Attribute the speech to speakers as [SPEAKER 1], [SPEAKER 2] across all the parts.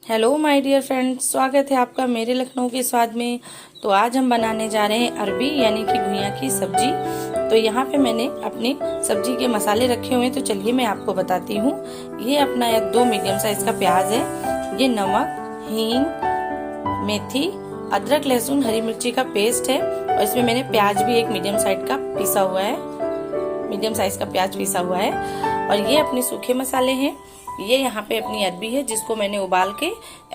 [SPEAKER 1] Hello my dear friends, स्वागत है आपका मेरे लखनऊ के स्वाद में। तो आज हम बनाने जा रहे हैं अरबी यानी कि घुइयां की सब्जी। तो यहाँ पे मैंने अपनी सब्जी के मसाले रखे हुए हैं, तो चलिए मैं आपको बताती हूँ। ये अपना 2 मीडियम साइज का प्याज है, ये नमक, हींग, मेथी, अदरक, लहसुन, हरी मिर्ची का पेस्ट है, और इसमें मैंने प्याज भी एक मीडियम साइज का पीसा हुआ है, मीडियम साइज का प्याज पीसा हुआ है। और ये अपने सूखे मसाले हैं। ये यहाँ पे अपनी अरबी है जिसको मैंने उबाल के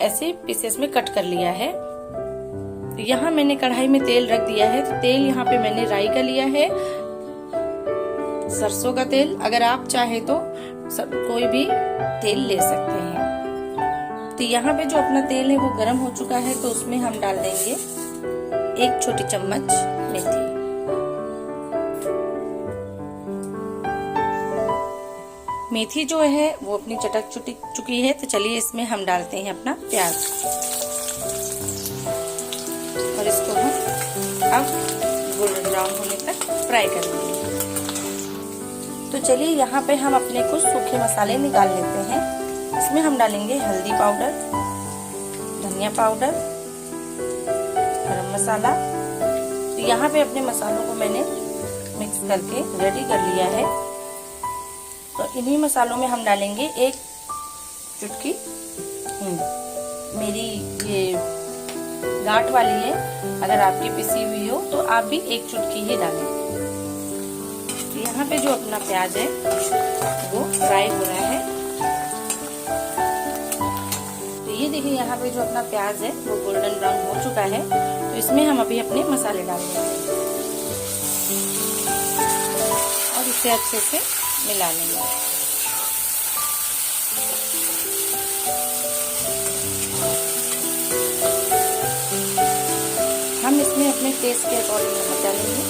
[SPEAKER 1] ऐसे पीसेस में कट कर लिया है। यहाँ मैंने कढ़ाई में तेल रख दिया है। तो तेल यहाँ पे मैंने राई का लिया है, सरसों का तेल। अगर आप चाहे तो कोई भी तेल ले सकते हैं। तो यहाँ पे जो अपना तेल है वो गर्म हो चुका है, तो उसमें हम डाल देंगे 1 छोटी चम्मच मेथी। मेथी जो है वो अपनी चटक चुकी है। तो चलिए इसमें हम डालते हैं अपना प्याज, और इसको हम अब गोल्डन ब्राउन होने तक फ्राई करेंगे। तो चलिए यहाँ पे हम अपने कुछ सूखे मसाले निकाल लेते हैं। इसमें हम डालेंगे हल्दी पाउडर, धनिया पाउडर, गरम मसाला। तो यहाँ पे अपने मसालों को मैंने मिक्स करके रेडी कर लिया है। तो इन्हीं मसालों में हम डालेंगे 1 चुटकी हींग। मेरी ये गांठ वाली है, अगर आपकी पिसी हुई हो तो आप भी 1 चुटकी ही डालें। तो यहाँ पे जो अपना प्याज है वो फ्राई हो रहा है। तो ये देखिए यहाँ पे जो अपना प्याज है वो गोल्डन ब्राउन हो चुका है। तो इसमें हम अभी अपने मसाले डाल देंगे और इसे अच्छे से मिला लेंगे। हम इसमें अपने टेस्ट के अकॉर्डिंग नमक डालेंगे।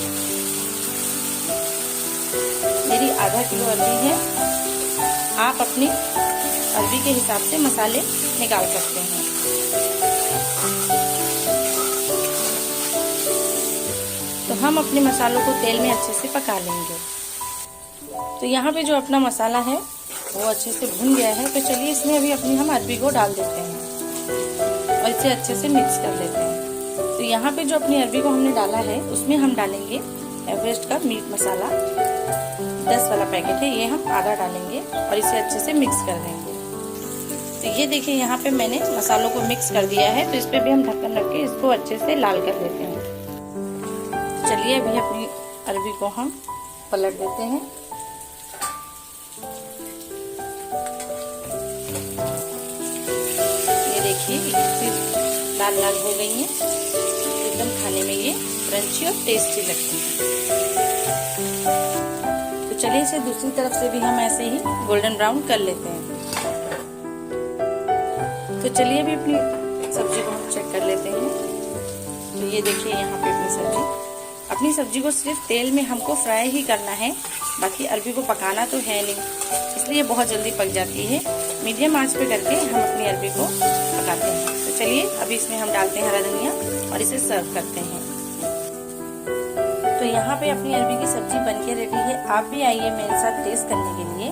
[SPEAKER 1] मेरी आधा किलो अरबी है, आप अपनी अरबी के हिसाब से मसाले निकाल सकते हैं। तो हम अपने मसालों को तेल में अच्छे से पका लेंगे। तो यहाँ पे जो अपना मसाला है वो अच्छे से भुन गया है। तो चलिए इसमें अभी अपनी हम अरबी को डाल देते हैं और इसे अच्छे से मिक्स कर लेते हैं। तो यहाँ पे जो अपनी अरबी को हमने डाला है उसमें हम डालेंगे एवरेस्ट का मीट मसाला, 10 वाला पैकेट है, ये हम आधा डालेंगे और इसे अच्छे से मिक्स कर देंगे। तो ये देखिए यहाँ पे मैंने मसालों को मिक्स कर दिया है। तो इस पे भी हम ढक्कन रख के इसको अच्छे से लाल कर लेते हैं। तो चलिए अभी अपनी अरबी को हम पलट देते हैं। देखिए लाल लाल हो गई हैं, एकदम खाने में ये क्रंची और टेस्टी लगती है। तो चलिए इसे दूसरी तरफ से भी हम ऐसे ही गोल्डन ब्राउन कर लेते हैं। तो चलिए अभी अपनी सब्जी को हम चेक कर लेते हैं। तो ये देखिए यहाँ पे अपनी सब्जी को सिर्फ तेल में हमको फ्राई ही करना है, बाकी अरबी को पकाना तो है नहीं, इसलिए बहुत जल्दी पक जाती है। मीडियम आंच पे करके हम अपनी अरबी को पकाते हैं। तो चलिए अभी इसमें हम डालते हैं हरा धनिया और इसे सर्व करते हैं। तो यहाँ पे अपनी अरबी की सब्जी बनके रेडी है। आप भी आइए मेरे साथ टेस्ट करने के लिए।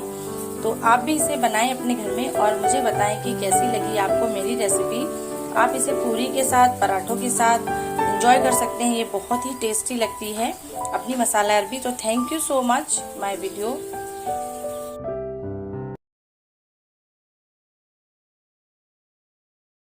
[SPEAKER 1] तो आप भी इसे बनाएं अपने घर में और मुझे बताएं कि कैसी लगी आपको मेरी रेसिपी। आप इसे पूरी के साथ, पराठों के साथ एंजॉय कर सकते हैं। ये बहुत ही टेस्टी लगती है अपनी मसाला अरबी। तो thank you so much my video